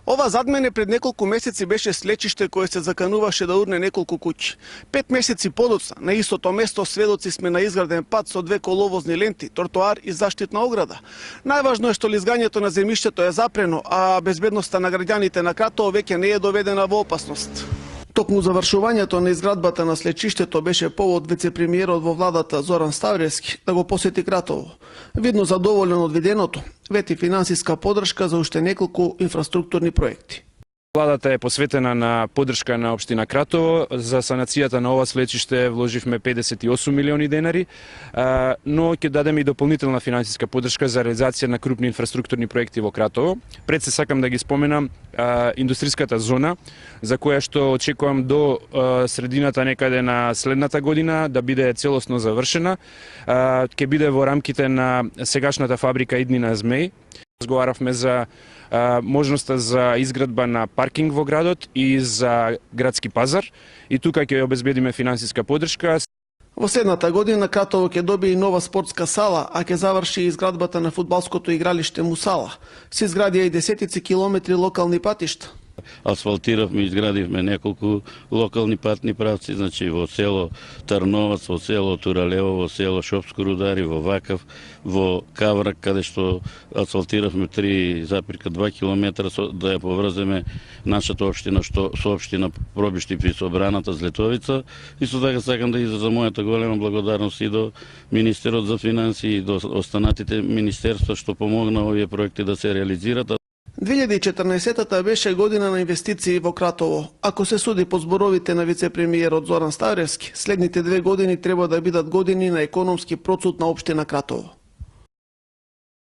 Ова зад мене пред неколку месеци беше слечиште кое се закануваше да урне неколку куќи. 5 месеци подоцна, на истото место сведоци сме на изграден пат со 2 коловозни ленти, тротоар и заштитна ограда. Најважно е што лизгањето на земјиштето е запрено, а безбедноста на граѓаните на Кратово веќе не е доведена во опасност. Токму завршувањето на изградбата на слечиштето беше повод вице-премиерот во владата Зоран Ставревски да го посети Кратово. Видно задоволен од виденото, вети финансиска поддршка за уште неколку инфраструктурни проекти. Владата е посветена на поддршка на општина Кратово. За санацијата на ова слечиште вложивме 58 милиони денари, но ќе дадеме и дополнителна финансиска поддршка за реализација на крупни инфраструктурни проекти во Кратово. Пред се сакам да ги споменам индустријската зона, за која што очекувам до средината некаде на следната година да биде целосно завршена. Ќе биде во рамките на сегашната фабрика Иднина Змеј. Разговаравме за можноста за изградба на паркинг во градот и за градски пазар и тука ќе обезбедиме финансиска поддршка. Во следната година Кратово ќе добие и нова спортска сала, а ќе заврши и изградбата на фудбалското игралиште Мусала. Се изградија и десетици километри локални патишта. Асфалтиравме, изградивме неколку локални патни правци, значи во село Тарновац, во село Туралево, во село Шопско Рудари, во Вакав, во Каврак, каде што асфалтиравме 3,2 километра да ја поврземе нашата општина со општина Пробишти при Собраната Злетовица. Исто така сакам да изразам мојата голема благодарност и до Министерот за финансии и до останатите министерства што помогна овие проекти да се реализират. 2014-та беше година на инвестиции во Кратово. Ако се суди по зборовите на вице-премиерот Зоран Ставревски, следните 2 години треба да бидат години на економски процут на општина Кратово.